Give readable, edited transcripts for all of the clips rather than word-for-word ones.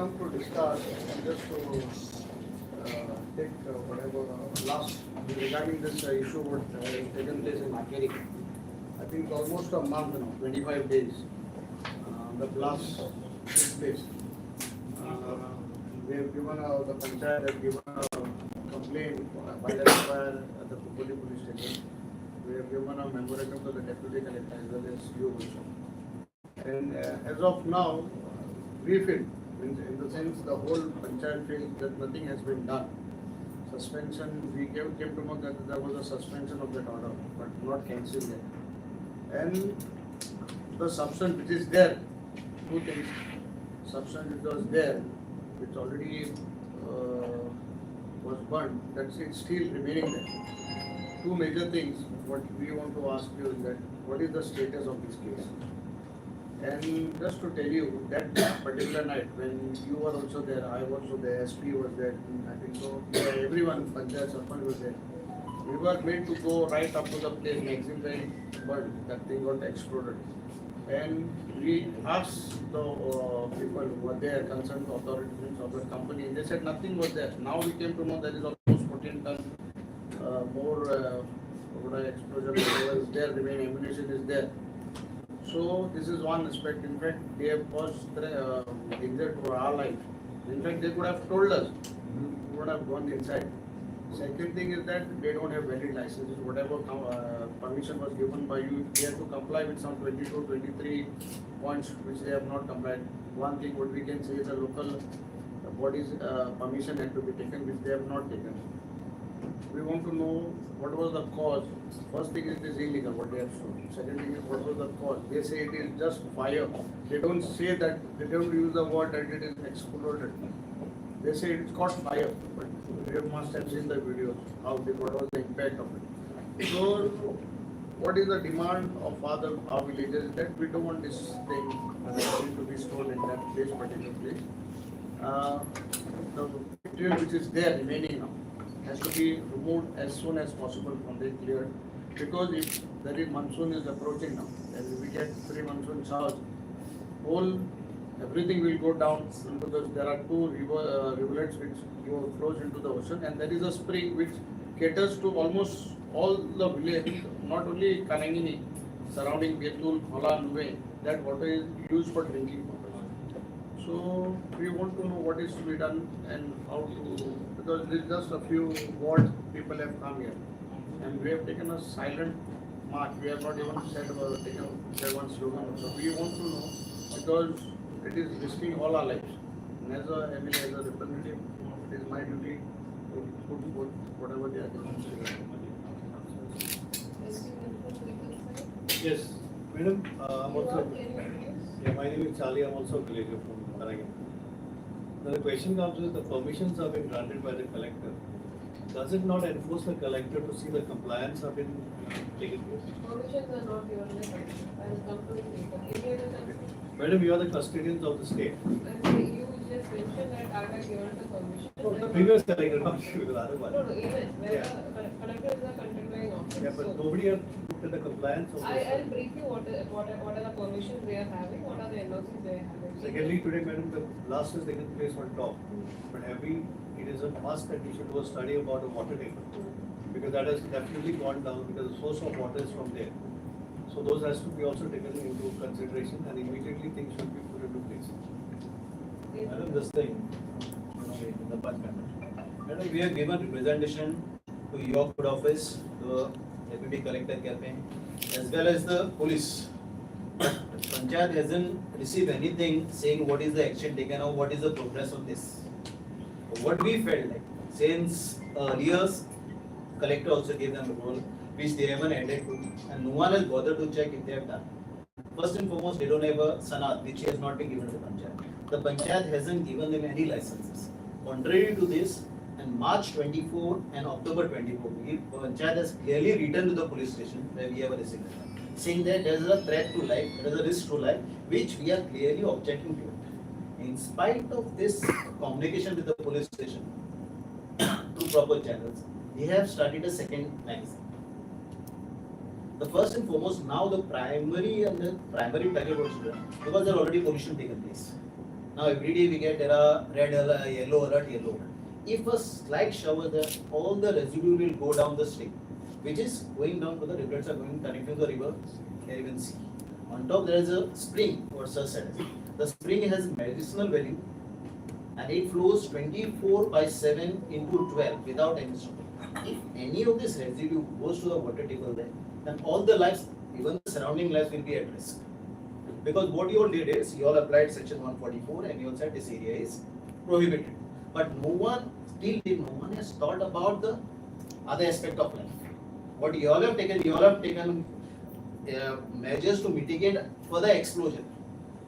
come to discuss and just to take whatever last regarding this issue what has taken place in Naquerim. I think almost a month now, 25 days. The blast took place. We have given the panchayat has given a complaint by the fire at the police station. We have given a memorandum to the deputy collector as well as you also. And as of now, we feel, in the sense the whole panchayat feels that nothing has been done. Suspension, we came to know that there was a suspension of that order, but not cancelled yet. And the substance which is there, two things, substance which was there, which already was burned, that's it still remaining there. Two major things, what we want to ask you is that, what is the status of this case? And just to tell you, that particular night when you were also there, I was also there, SP was there, I think so, yeah, everyone, Panchayat Sarpanch was there. We were made to go right up to the place, Naquerim burned, that thing got exploded. And we asked the people who were there, concerned authorities of the company, they said nothing was there. Now we came to know there is almost 14 tons more explosion was there, remaining ammunition is there. So this is one aspect. In fact, they have caused danger to our life. In fact, they could have told us. We would have gone inside. Second thing is that they don't have valid licenses. Whatever permission was given by you, they have to comply with some 22, 23 points which they have not complied. One thing what we can say is the local body's permission had to be taken, which they have not taken. We want to know what was the cause. First thing is it is illegal, what they have shown. Second thing is what was the cause. They say it is just fire. They don't say that, they don't use the word that it is exploded. They say it's caught fire, but you must have seen the videos, what was the impact of it. So, what is the demand of our villages that we don't want this thing to be stored in that place, particular place. The material which is there remaining now has to be removed as soon as possible from the cleared, because if there is monsoon is approaching now, and we get pre-monsoon showers, everything will go down because there are two rivulets which flows into the ocean, and there is a spring which caters to almost all the village, not only Kanangini, surrounding Betul, Holland way, that water is used for drinking purpose. So we want to know what is to be done and how to, because there is just a few wards people have come here, and we have taken a silent march. We have not even said one slogan. So we want to know, because it is risking all our lives. And as a MLA, as a representative, it is my duty to put forth whatever they are doing. Yes, madam, I'm also. Yeah, my name is Charlie. I'm also a villager from Naquerim. Now the question comes is, the permissions have been granted by the collector. Does it not enforce the collector to see the compliance have been taken place? Permissions are not given by the collector. I will come to it. Madam, you are the custodians of the state. And you just mentioned that I have given the permission. No, the previous collector, not you, the other one. No, even when Yeah. the collector is a continuing officer. Yeah, but so nobody has looked at the compliance of I'll brief you what are the permissions they are having, what are the NOCs they are having. Secondly, today, madam, the blast has taken place on top. But it is a must that we should do a study about the water table. Because that has definitely gone down, because the source of water is from there. So those has to be also taken into consideration, and immediately things should be put into place. Madam, this thing, the Madam, we have given representation to your code office, the deputy collector campaign, as well as the police. Panchayat hasn't received anything saying what is the action taken or what is the progress of this. What we felt like, since years, collector also gave them a role which they haven't added to, and no one has bothered to check if they have done. First and foremost, they don't have a sanat which has not been given to the panchayat. The panchayat hasn't given them any licenses. Contrary to this, in March 24 and October 24, the panchayat has clearly written to the police station where we have a receiver, saying that there is a threat to life, there is a risk to life, which we are clearly objecting to it. In spite of this communication with the police station through proper channels, they have started a second magazine. The first and foremost, now the primary target was there, because there already pollution taken place. Now every day we get red alert, yellow alert, yellow alert. If a slight shower there, all the residue will go down the stream, which is going down to the rivulets are going connecting the river, Caribbean Sea. On top there is a spring, or Sir said. The spring has medicinal value and it flows 24/7 into 12 without any stop. If any of this residue goes to the water table there, then all the lives, even the surrounding lives, will be at risk. Because what you all did is, you all applied section 144 and you all said this area is prohibited. But no one, still no one has thought about the other aspect of life. What you all have taken measures to mitigate further explosion.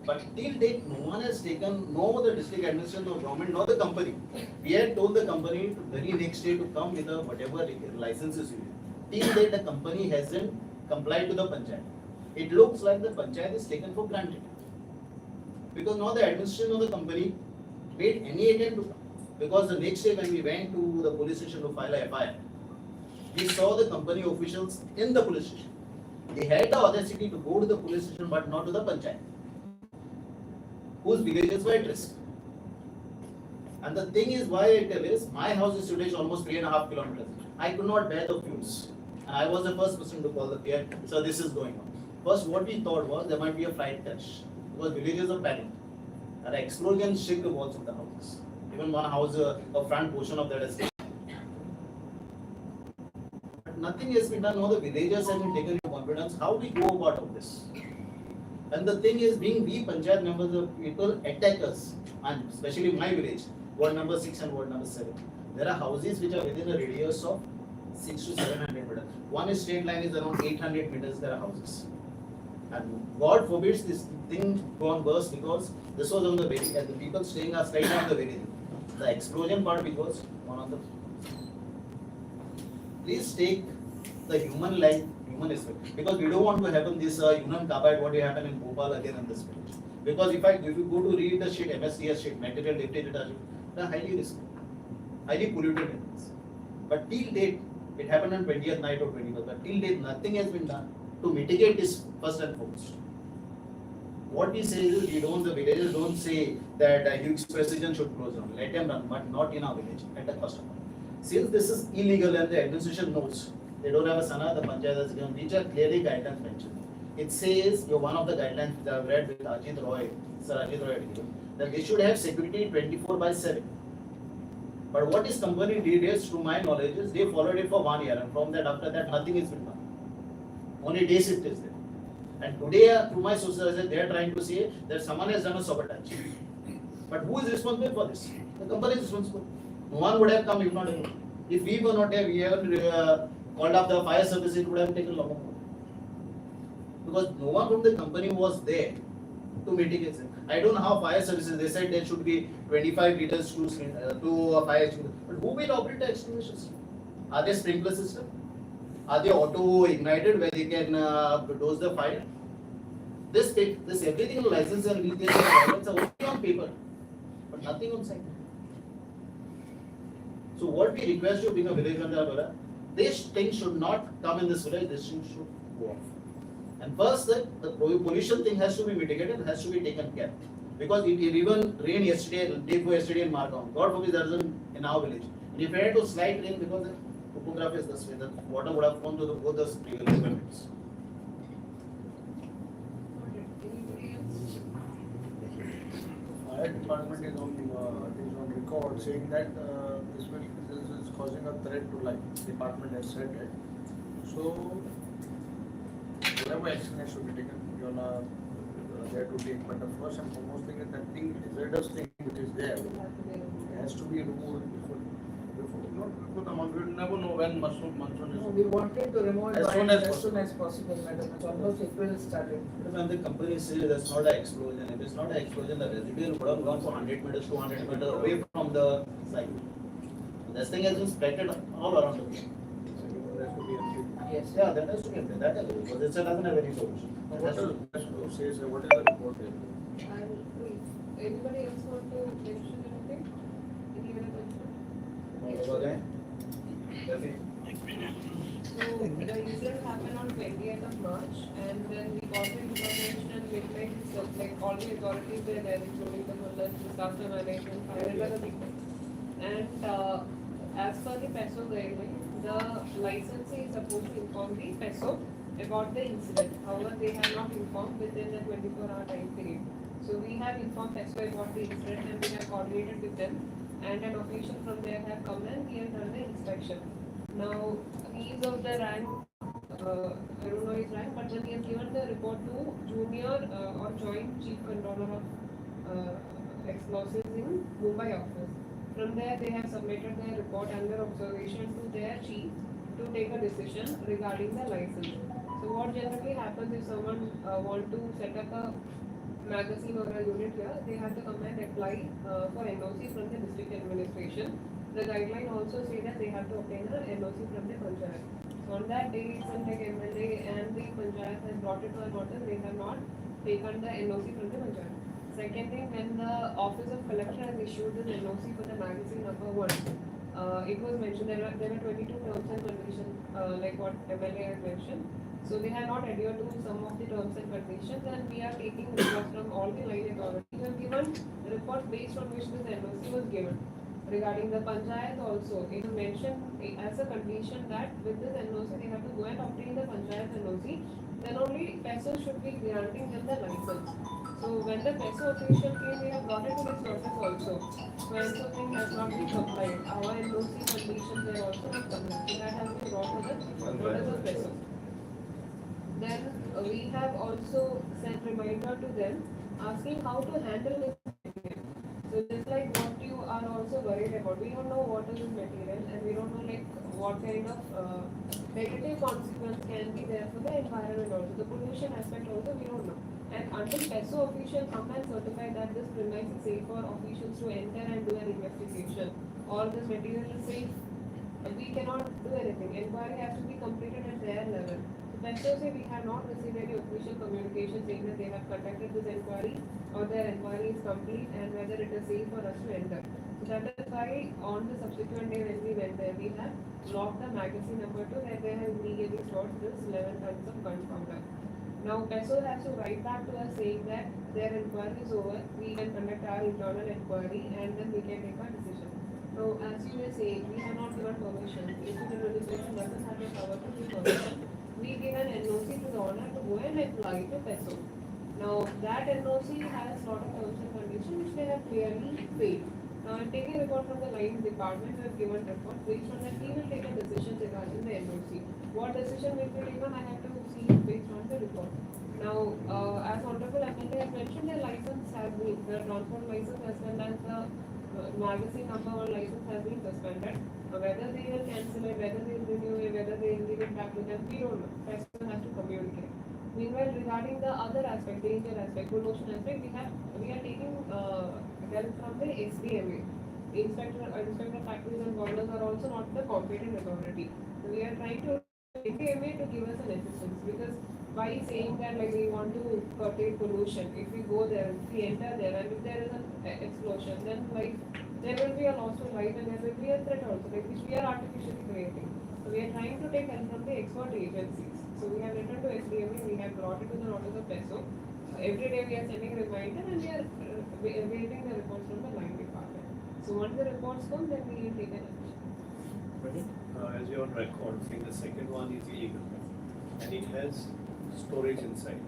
But till date, no one has taken, no the district administration or government, nor the company. We had told the company to very next day to come with a whatever licenses you need. Till date, the company hasn't complied to the panchayat. It looks like the panchayat is taken for granted. Because now the administration of the company made any attempt to come. Because the next day when we went to the police station to file a FIR, we saw the company officials in the police station. They had the audacity to go to the police station but not to the panchayat, whose villages were at risk. And the thing is, why I tell is, my house is today almost 3.5 kilometers. I could not bear the fumes. And I was the first person to call the PR, so this is going on. First, what we thought was there might be a flight crash, because villages are panicked. And the explosion shook the walls of the houses. Even one house, a front portion of that is. But nothing has been done. Now the villagers have been taken into confidence. How we go about of this? And the thing is, being we panchayat members, the people attack us, and especially my village, ward number 6 and ward number 7. There are houses which are within a radius of 600 to 700 meters. One straight line is around 800 meters. There are houses, and God forbids this thing go on burst, because this was on the valley, and the people staying are straight on the valley. The explosion part because one of the. Please take the human life, human aspect, because we don't want to happen this human carbide what happened in Bhopal again in this village. Because if you go to read the sheet, MSDS sheet, material dictated sheet, they are highly risky, highly polluted areas. But till date, it happened on 20th night or 21st, but till date nothing has been done to mitigate this first and foremost. What we say is, the villagers don't say that Hughes Precision should close down. Let them run, but not in our village at the cost of money. Since this is illegal and the administration knows, they don't have a sana, the panchayat has given, which are clearly guidelines mentioned. It says, one of the guidelines that I've read with Ajit Roy, Sir Ajit Roy, that they should have security 24/7. But what this company did is, to my knowledge, is they followed it for 1 year, and from that, after that, nothing is been done. Only day shift is there. And today, through my sources, they are trying to say that someone has done a sabotage. But who is responsible for this? The company is responsible. No one would have come if not anyone. If we were not there, we haven't called up the fire services, it would have taken longer. Because no one from the company was there to mitigate it. I don't know how fire services, they said there should be 25 liters to a fire extinguisher. But who will operate the extinguishers? Are there sprinkler systems? Are they auto ignited where they can dose the fire? This everything license and retail are only on paper, but nothing on site. So what we request you, being a village under this thing should not come in this village. This thing should go off. And first, the pollution thing has to be mitigated, has to be taken care. Because it even rained yesterday, day before yesterday in Markham. God forbid there isn't in our village. And if it had to slight rain, because the topography is this way, the water would have gone to both the previous limits. Fire department is on record saying that this is causing a threat to life. Department has said that. So whatever action has to be taken, you are there to take. But the first and foremost thing is that thing, hazardous thing which is there, it has to be removed before the month. We will never know when monsoon is. No, we wanted to remove it As soon as possible, madam. It's almost April started. When the company says that's not an explosion, if it's not an explosion, the residue would have gone for 100 meters, 200 meters away from the site. This thing has been spread all around the place. Yes. Yeah, that has to be there. That is because it doesn't have any solution. What is the report here? And anybody else want to mention anything? Any other question? Okay. So the incident happened on 20th of March, and then we got the information and midnight itself, like all the authorities were there, including the police, disaster management, fire and other people. And as per the PESO guideline, the licensee is supposed to inform the PESO about the incident. However, they have not informed within the 24-hour time period. So we have informed PESO about the incident and we have coordinated with them, and an official from there have come and he has done the inspection. Now, he is of the rank, I don't know his rank, but then he has given the report to junior or joint chief controller of explosives in Mumbai office. From there, they have submitted their report under observation to their chief to take a decision regarding the license. So what generally happens if someone want to set up a magazine or a unit here, they have to come and apply for NOC from the district administration. The guideline also say that they have to obtain a NOC from the panchayat. So on that day, some like MLA and the panchayat has brought it to our notice, they have not taken the NOC from the panchayat. Second thing, when the office of collector has issued this NOC for the magazine number 1, it was mentioned there were 22 terms and conditions, like what MLA has mentioned. So they have not adhered to some of the terms and conditions, and we are taking reports from all the line authorities. We have given reports based on which this NOC was given. Regarding the panchayat also, it is mentioned as a condition that with this NOC they have to go and obtain the panchayat NOC, then only PESO should be granting them the license. So when the PESO official came, we have brought it to this notice also. So everything has not been complied. Our NOC conditions were also not complied. So that has been brought to the notice of PESO. Then we have also sent reminder to them asking how to handle this material. So just like what you are also worried about, we don't know what is this material and we don't know like what kind of negative consequence can be there for the environment also. The pollution aspect also we don't know. And until PESO official come and certify that this premise is safe for officials to enter and do an investigation or this material is safe, we cannot do anything. Inquiry has to be completed at their level. PESO say we have not received any official communication saying that they have conducted this inquiry or their inquiry is complete and whether it is safe for us to enter. So that is why on the subsequent day when we went there, we have locked the magazine number 2 where they have immediately stored this 11 tons of gunpowder. Now PESO has to write back to us saying that their inquiry is over, we can conduct our internal inquiry and then we can take our decision. Now as you were saying, we have not given permission. If the administration doesn't have the power to give permission, we give an NOC to the owner to go and apply to PESO. Now that NOC has lot of terms and conditions which they have clearly failed. Now I'm taking a report from the line department, we have given report. Based on that, we will take a decision regarding the NOC. What decision will be taken, I have to see based on the report. Now, as Honorable MLA has mentioned, their license has been, the transport license as well as the magazine number 1 license has been suspended. Whether they will cancel it, whether they will renew it, whether they will give it back to them, we don't know. PESO has to communicate. Meanwhile, regarding the other aspect, danger aspect, pollution aspect, we are taking help from the SDMA. Inspector factories and borders are also not the competent authority. So we are trying to SDMA to give us an assistance because by saying that like we want to curtail pollution, if we go there, if we enter there, and if there is an explosion, then like there will be a loss of life and there will be a threat also, like which we are artificially creating. So we are trying to take help from the expert agencies. So we have written to SDMA, we have brought it to the notice of PESO. Every day we are sending a reminder and we are awaiting the reports from the line department. So once the reports come, then we will take an action. As you're on record, saying the second one is illegal and it has storage inside.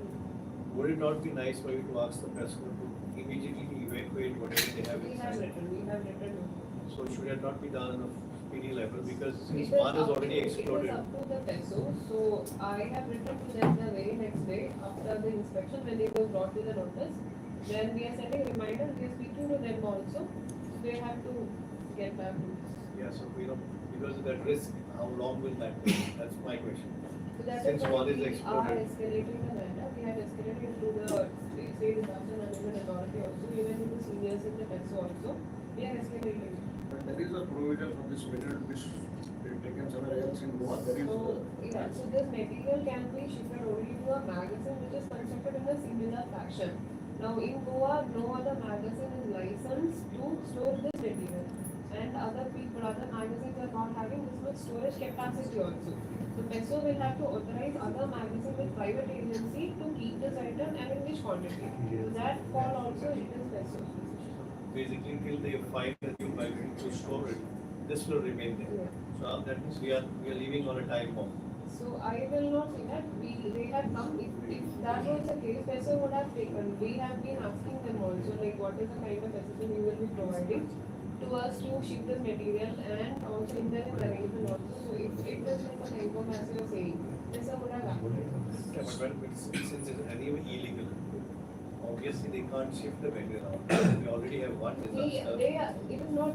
Would it not be nice for you to ask the PESO to immediately evacuate whatever they have We have inside? written. So should it not be done on a speedy level because It since one is up already to- exploded? It is up to the PESO. So I have written to them the very next day after the inspection when it was brought to the notice. Then we are sending reminders, we are speaking to them also. They have to get back to us. Yeah, so we don't, because of that risk, how long will that take? That's my question. So that Since is why one is we are exploded. escalating the matter. We have escalated to the state disaster management authority also, even to the seniors in the PESO also. We are escalating. But there is a provision for this material which is taken somewhere else in Goa. There is So this material can be shifted only to a magazine which is constructed in a similar fashion. Now in Goa, no other magazine is licensed to store this material. and other people, other magazines are not having this much storage capacity also. So PESO will have to authorize other magazines with private agency to keep this item and in which quantity. So that fall also it is PESO's decision. Basically, till they find a new magazine to store it, this will remain there. Yeah. So that means we are leaving on a time bomb. So I will not say that they have come, if that was the case, PESO would have taken. We have been asking them also, like what is the kind of assistance you will be providing to us to ship this material, and also in there is arrangement also. So if it is like a type of, as you are saying, PESO would have acted. Yeah, but when since it's anyway illegal, obviously they can't shift the material out. We already have one disaster. It is not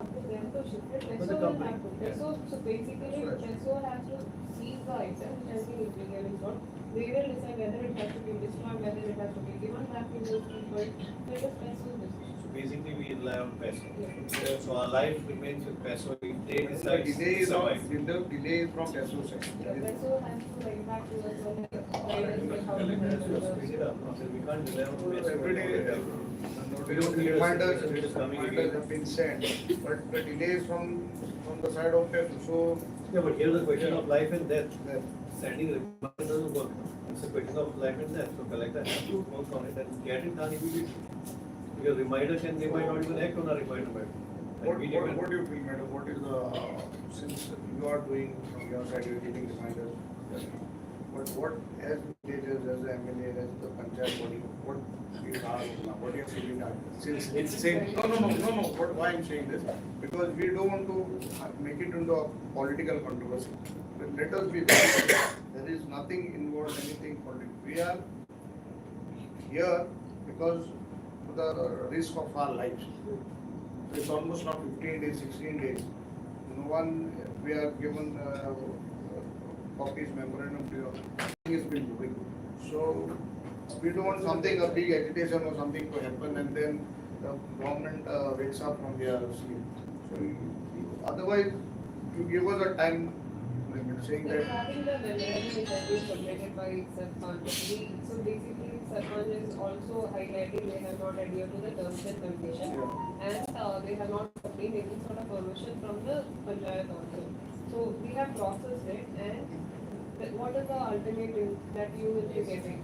up to them to shift it. But the PESO will company- have to. PESO, so basically, PESO has to seize the item which has been illegally stored. They will decide whether it has to be destroyed, whether it has to be given back to those people. It is PESO's decision. So basically, we rely on PESO. Yeah. So our life remains with PESO. If they The decide delay to is survive. from PESO side. The PESO has to write back to us on the guidance like how to So handle speed it up. So we can't rely on PESO. Every day, reminders have been sent, but the delay is from the side of PESO. So Yeah, but here's the question of life and death. Sending reminder doesn't work. It's a question of life and death. So collector has to work on it and get it done immediately. Because reminder can, they might not even act on a reminder. what do you feel, madam? What is the, since you are doing from your side, you are getting reminders. But what, as villages, as the MLA, as the panchayat body, what is our, what you are feeling now? Since it's same, no, why I'm saying this? Because we don't want to make it into a political controversy. But let us be very clear, there is nothing involved, anything political. We are here because of the risk of our lives. It's almost now 15 days, 16 days. No one, we are given copies, memorandum to you. Nothing has been moving. So we don't want something, a big agitation or something to happen, and then the government wakes up from their sleep. So otherwise, you give us a time limit saying that. Regarding the memorandum which has been submitted by Sarpanch, so basically Sarpanch is also highlighting they have not adhered to the terms and conditions, and they have not obtained any sort of permission from the panchayat also. So we have processed it, and what is the alternative that you will be getting?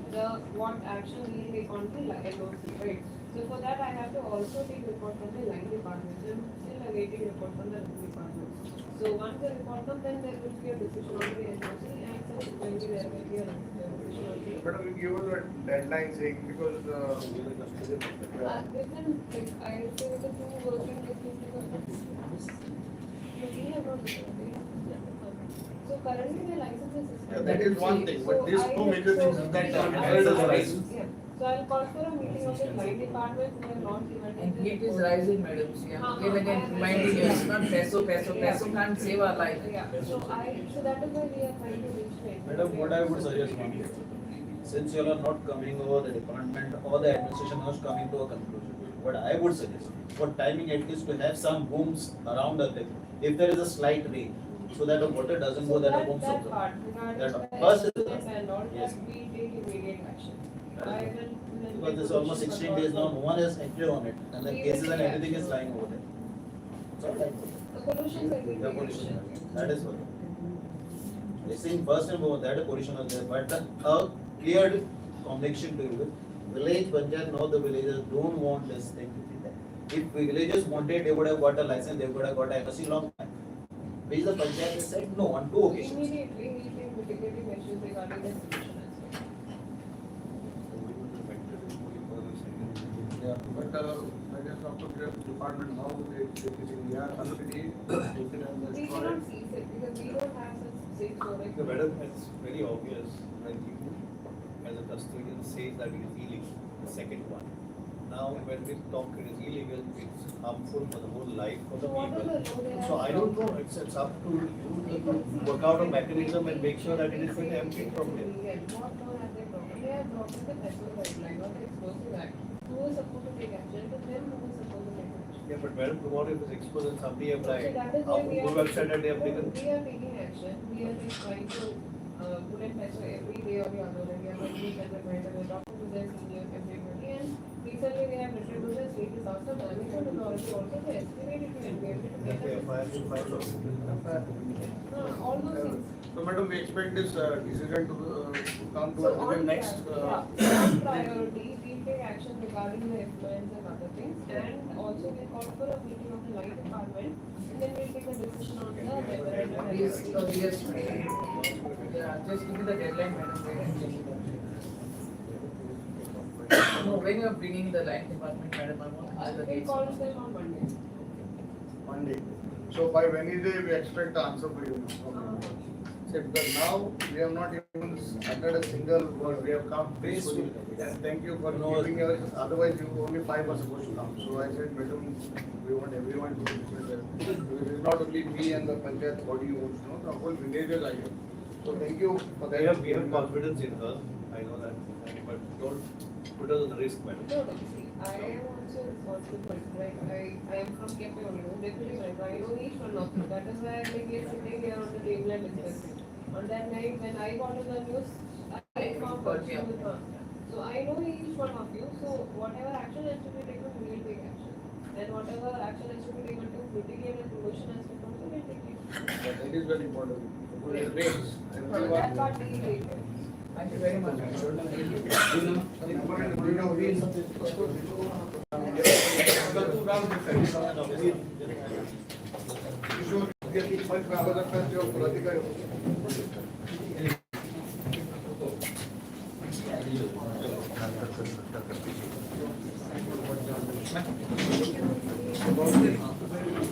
What action we will take on the LOC, right? So for that I have to also take report from the line department. I'm still awaiting report from the line department. So once the report comes, then there will be a decision on the LOC, and subsequently there will be a decision on the. But we give us a deadline saying because Within, like, I say the 2 working days because we have not decided. So currently the license is suspended. that is one thing, but So these two major things is that Yeah. So I'll call for a meeting of the line department who have not given. And heat is rising, madam. See, I'm again and again reminding you, it's not PESO. PESO can't save our life. Yeah, so that is why we are trying to reach it. Madam, what I would suggest, ma'am, since you are not coming over the department or the administration not coming to a conclusion, what I would suggest, for timing at least to have some booms around the thing, if there is a slight rain, so that the water doesn't go, that the booms That also. part, regarding That the first is- estimates and all, yes. that we take immediate action. I will. Because this is almost 16 days now, no one has acted on it, and the cases and everything is lying over there. It's all right. The pollution will be. The pollution, that is what. They saying first and foremost that a pollution was there, but a clear connection to you. Village panchayat, now the villagers don't want this thing to be there. If villagers wanted, they would have got a license, they would have got a NOC long time. Which the panchayat has said no on 2 occasions. Immediately, we take mitigating measures regarding the pollution as well. Yeah, but I guess after the department now they we are already We cannot seize it because we don't have such safe storage. The madam, it's very obvious when you, as a custodian, says that it is illegal, the second one. Now, when we talk it is illegal, it's harmful for the whole life of the So what are people. the law they So I have don't know, to- it's up to you to work out a mechanism and make sure that it is empty from here. What law have they broken? They have broken the PESO guideline or the Explosive Act. Who is supposed to take action? It is them who is supposed to take action. Yeah, but madam, tomorrow if it's exposed and somebody So applied, that is how why we who are. have said that they have taken? We are taking action. We are just trying to put in PESO every day or the other. We are going to meet as a vendor, we're talking to their seniors, everybody, and basically recently we have written to the state disaster management authority also to estimate it will be able to get a all those things. So madam, we expect this decision to come to So us within on next. on priority, we take action regarding the effluents and other things, and also we call for a meeting of the light department, and then we'll take a decision on the memorandum. Yes, yes, madam. Yeah, just give me the deadline, madam. No, when you are bringing the line department, madam, I want to ask the We'll dates. call them on Monday. Monday. So by Wednesday, we expect the answer for you. Okay. Say, because now we have not even uttered a single word. We have come peacefully. And thank you for giving us. Otherwise, you only 5 were supposed to come. So I said, madam, we want everyone to be there. It is not only me and the panchayat body who wants to know, the whole villages are here. So thank you for that. We have confidence in her, I know that, but don't put us on the risk, madam. No, no, see, I am also responsible, like, I am from Cape only, deputy manager, I know each one of you, that is why I'm like, yes, sitting here on the table and discussing. On that night, when I got to the news, I informed her, with her. So I know each one of you, so whatever action has to be taken, we will take action. And whatever action has to be taken to mitigate and pollution has to come, we will take it. That is very important. It rains. No, that part we will take care. Thank you very much.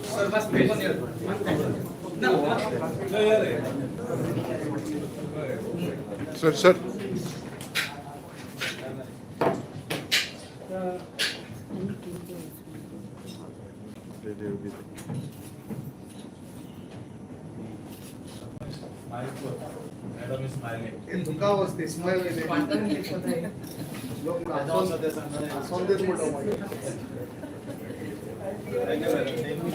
Sir, must pay on your. Sir, sir. Madam is smiling. In दुःखावस्थे smile is Quantum leap होता है. लोग नाचून देत मोठं Thank you, madam. Thank you.